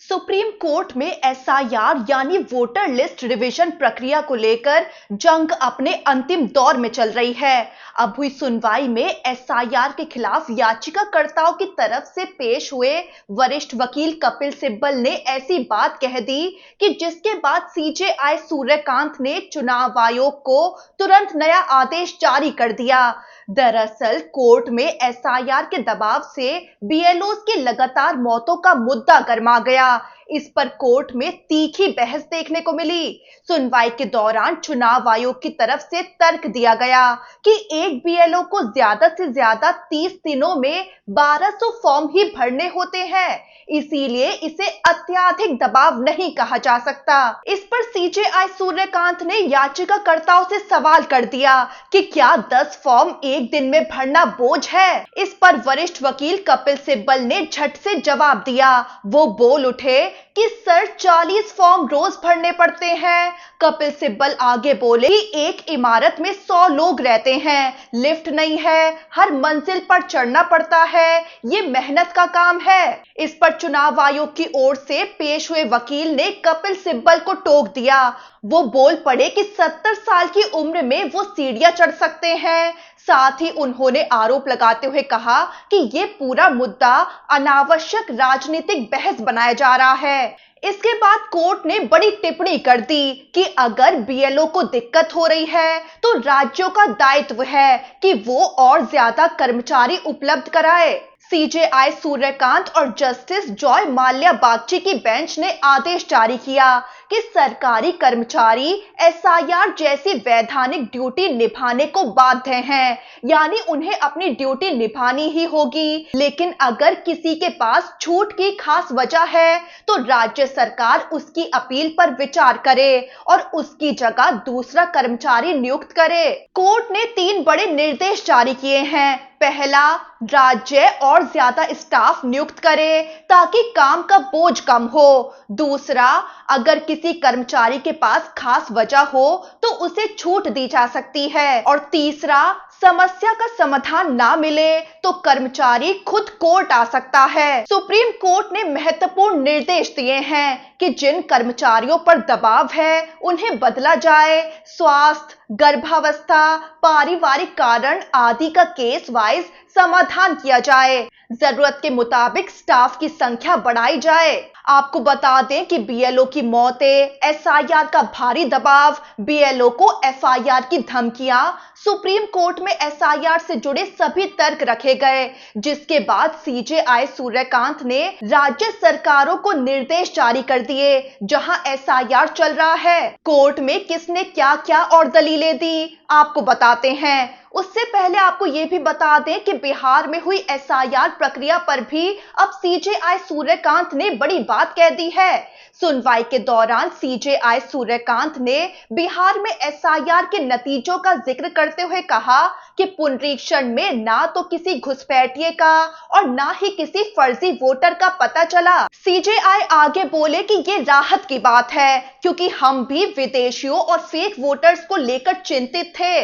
Supreme court में SIR यानी voter list revision प्रक्रिया को लेकर जंग अपने अंतिम दौर में चल रही है। अब हुई सुनवाई में एसआईआर के खिलाफ याचिकाकर्ताओं की तरफ से पेश हुए वरिष्ठ वकील कपिल सिब्बल ने ऐसी बात कह दी कि जिसके बाद सीजेआई सूर्यकांत ने चुनाव आयोग को तुरंत नया आदेश जारी कर दिया। दरअसल कोर्ट में एसआईआर के दबाव से बीएलओज की लगातार मौतों का मुद्दा गर्मा गया। इस पर कोर्ट में तीखी बहस देखने को मिली। सुनवाई के दौरान चुनाव आयोग की तरफ से तर्क दिया गया कि एक बीएलओ को ज्यादा से ज्यादा 30 दिनों में 1200 फॉर्म ही भरने होते हैं, इसीलिए इसे अत्यधिक दबाव नहीं कहा जा सकता। इस पर सीजेआई सूर्यकांत ने याचिकाकर्ताओं से सवाल कर दिया कि क्या 10 फॉर्म एक दिन में भरना बोझ है। इस पर वरिष्ठ वकील कपिल सिब्बल ने झट से जवाब दिया। वो बोल उठे कि सर 40 फॉर्म रोज भरने पड़ते हैं। कपिल सिब्बल आगे बोले कि एक इमारत में 100 लोग रहते हैं, लिफ्ट नहीं है, हर मंजिल पर चढ़ना पड़ता है, ये मेहनत का काम है। इस पर चुनाव आयोग की ओर से पेश हुए वकील ने कपिल सिब्बल को टोक दिया। वो बोल पड़े कि 70 साल की उम्र में वो सीढ़ियां चढ़ सकते हैं। साथ ही उन्होंने आरोप लगाते हुए कहा कि ये पूरा मुद्दा अनावश्यक राजनीतिक बहस बनाया जा रहा है। इसके बाद कोर्ट ने बड़ी टिप्पणी कर दी कि अगर बीएलओ को दिक्कत हो रही है तो राज्यों का दायित्व है कि वो और ज्यादा कर्मचारी उपलब्ध कराए। सीजेआई सूर्यकांत और जस्टिस जॉय माल्या बागची की बेंच ने आदेश जारी किया कि सरकारी कर्मचारी एसआईआर जैसी वैधानिक ड्यूटी निभाने को बाध्य हैं, यानी उन्हें अपनी ड्यूटी निभानी ही होगी। लेकिन अगर किसी के पास छूट की खास वजह है तो राज्य सरकार उसकी अपील पर विचार करे और उसकी जगह दूसरा कर्मचारी नियुक्त करे। कोर्ट ने 3 बड़े निर्देश जारी किए हैं। पहला, राज्य और ज्यादा स्टाफ नियुक्त करे ताकि काम का बोझ कम हो। दूसरा, अगर किसी कर्मचारी के पास खास वजह हो तो उसे छूट दी जा सकती है। और तीसरा, समस्या का समाधान ना मिले तो कर्मचारी खुद कोर्ट आ सकता है। सुप्रीम कोर्ट ने महत्वपूर्ण निर्देश दिए हैं कि जिन कर्मचारियों पर दबाव है उन्हें बदला जाए। स्वास्थ्य, गर्भावस्था, पारिवारिक कारण आदि का केस वाइज समाधान किया जाए। जरूरत के मुताबिक स्टाफ की संख्या बढ़ाई जाए। आपको बता दें कि बीएलओ की मौतें, एसआईआर का भारी दबाव, बीएलओ को एफआईआर की धमकियां, सुप्रीम कोर्ट में एसआईआर से जुड़े सभी तर्क रखे गए, जिसके बाद सीजेआई सूर्यकांत ने राज्य सरकारों को निर्देश जारी कर दिए जहां एसआईआर चल रहा है। कोर्ट में किसने क्या क्या और दलीलें दी आपको बताते हैं। उससे पहले आपको ये भी बता दें कि बिहार में हुई एसआईआर प्रक्रिया पर भी अब सीजेआई सूर्यकांत ने बड़ी बात कह दी है। सुनवाई के दौरान सीजेआई सूर्यकांत ने बिहार में एसआईआर के नतीजों का जिक्र करते हुए कहा कि पुनरीक्षण में ना तो किसी घुसपैठिए का और ना ही किसी फर्जी वोटर का पता चला। सीजेआई आगे बोले कि ये राहत की बात है क्योंकि हम भी विदेशियों और फेक वोटर्स को लेकर चिंतित थे।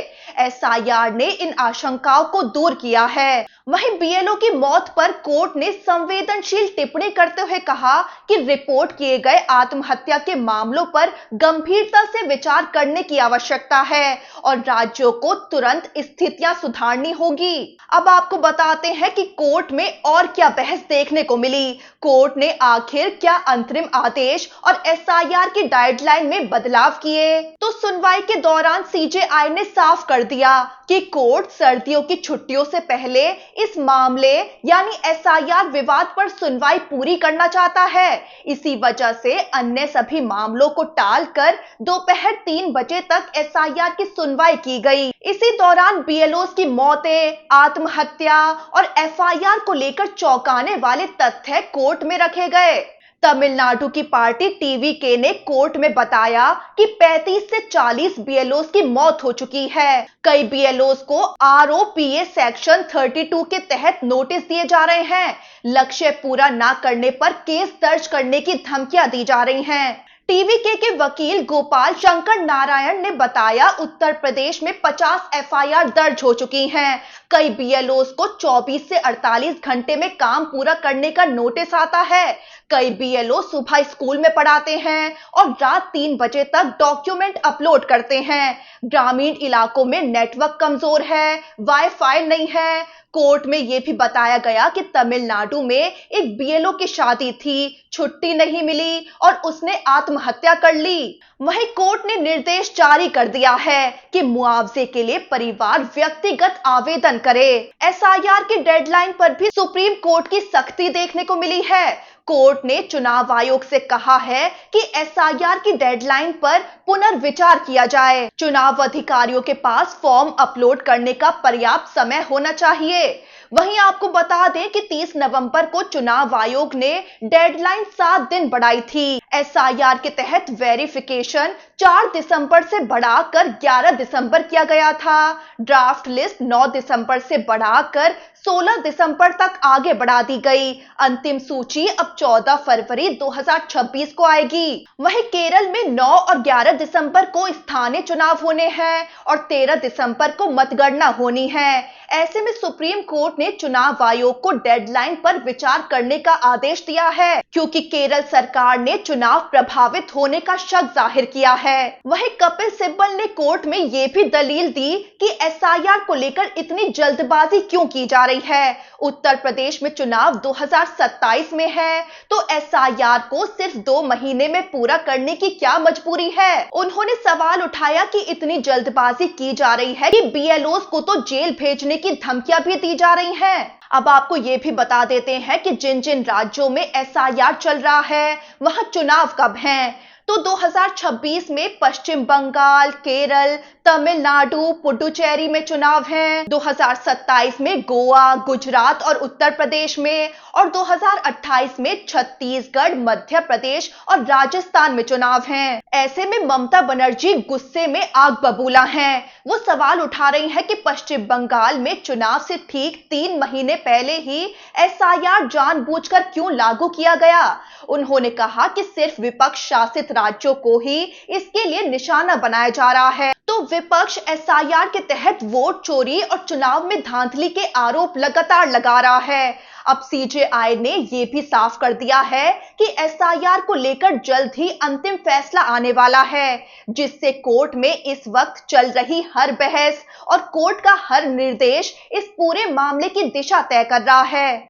एसआईआर ने इन आशंकाओं को दूर किया है। वहीं बीएलओ की मौत पर कोर्ट ने संवेदनशील टिप्पणी करते हुए कहा कि रिपोर्ट किए गए आत्महत्या के मामलों पर गंभीरता से विचार करने की आवश्यकता है और राज्यों को तुरंत स्थितियां सुधारनी होगी। अब आपको बताते हैं कि कोर्ट में और क्या बहस देखने को मिली। कोर्ट ने आखिर क्या अंतरिम आदेश और एसआईआर की गाइडलाइन में बदलाव किए। तो सुनवाई के दौरान सीजेआई ने साफ कर दिया कि कोर्ट सर्दियों की छुट्टियों से पहले इस मामले यानी एसआईआर विवाद पर सुनवाई पूरी करना चाहता है। इसी वजह से अन्य सभी मामलों को टालकर दोपहर 3 बजे तक एसआईआर की सुनवाई की गई। इसी दौरान बीएलओज की मौतें, आत्महत्या और एफआईआर को लेकर चौंकाने वाले तथ्य कोर्ट में रखे गए। तमिलनाडु की पार्टी टीवीके ने कोर्ट में बताया कि 35 से 40 बीएलओज की मौत हो चुकी है। कई बीएलओज को आरओपीए सेक्शन 32 के तहत नोटिस दिए जा रहे हैं। लक्ष्य पूरा ना करने पर केस दर्ज करने की धमकियां दी जा रही हैं। टीवीके के वकील गोपाल शंकर नारायण ने बताया उत्तर प्रदेश में 50 एफआईआर दर्ज हो चुकी हैं। कई बीएलओज को 24 से 48 घंटे में काम पूरा करने का नोटिस आता है। कई बीएलओ सुबह स्कूल में पढ़ाते हैं और रात 3 बजे तक डॉक्यूमेंट अपलोड करते हैं। ग्रामीण इलाकों में नेटवर्क कमजोर है, वाईफाई नहीं है। कोर्ट में यह भी बताया गया कि तमिलनाडु में एक बीएलओ की शादी थी, छुट्टी नहीं मिली और उसने आत्महत्या कर ली। वहीं कोर्ट ने निर्देश जारी कर दिया है कि मुआवजे के लिए परिवार व्यक्तिगत आवेदन करे। एसआईआर की डेडलाइन पर भी सुप्रीम कोर्ट की सख्ती देखने को मिली है। कोर्ट ने चुनाव आयोग से कहा है कि एसआईआर की डेडलाइन पर पुनर्विचार किया जाए। चुनाव अधिकारियों के पास फॉर्म अपलोड करने का पर्याप्त समय होना चाहिए। वहीं आपको बता दें कि 30 नवंबर को चुनाव आयोग ने डेडलाइन 7 दिन बढ़ाई थी। एसआईआर के तहत वेरिफिकेशन 4 दिसंबर से बढ़ाकर 11 दिसंबर किया गया था। ड्राफ्ट लिस्ट 9 दिसंबर से बढ़ाकर 16 दिसंबर तक आगे बढ़ा दी गई। अंतिम सूची अब 14 फरवरी 2026 को आएगी। वहीं केरल में 9 और 11 दिसंबर को स्थानीय चुनाव होने हैं और 13 दिसंबर को मतगणना होनी है। ऐसे में सुप्रीम कोर्ट ने चुनाव आयोग को डेडलाइन पर विचार करने का आदेश दिया है, क्योंकि केरल सरकार ने चुनाव प्रभावित होने का शक जाहिर किया है। वहीं कपिल सिब्बल ने कोर्ट में यह भी दलील दी कि एसआईआर को लेकर इतनी जल्दबाजी क्यों की जा रही है। उत्तर प्रदेश में चुनाव 2027 में है, तो एसआईआर को सिर्फ 2 महीने में पूरा करने की क्या मजबूरी है। उन्होंने सवाल उठाया कि इतनी जल्दबाजी की जा रही है कि बीएलओस को तो जेल भेजने की धमकियां भी दी जा रही हैं। अब आपको ये भी बता देते हैं कि जिन जिन राज्यों में एसआईआर चल रहा है वहां चुनाव कब हैं। तो 2026 में पश्चिम बंगाल, केरल, तमिलनाडु, पुडुचेरी में चुनाव हैं। 2027 में गोवा, गुजरात और उत्तर प्रदेश में, और 2028 में छत्तीसगढ़, मध्य प्रदेश और राजस्थान में चुनाव हैं। ऐसे में ममता बनर्जी गुस्से में आग बबूला हैं। वो सवाल उठा रही हैं कि पश्चिम बंगाल में चुनाव से ठीक 3 महीने पहले ही एसआईआर जानबूझकर क्यों लागू किया गया। उन्होंने कहा कि सिर्फ विपक्ष शासित राज्यों को ही इसके लिए निशाना बनाया जा रहा है। तो विपक्ष एसआईआर के तहत वोट चोरी और चुनाव में धांधली के आरोप लगातार लगा रहा है। अब सीजेआई ने यह भी साफ कर दिया है कि एसआईआर को लेकर जल्द ही अंतिम फैसला आने वाला है, जिससे कोर्ट में इस वक्त चल रही हर बहस और कोर्ट का हर निर्देश इस पूरे मामले की दिशा तय कर रहा है।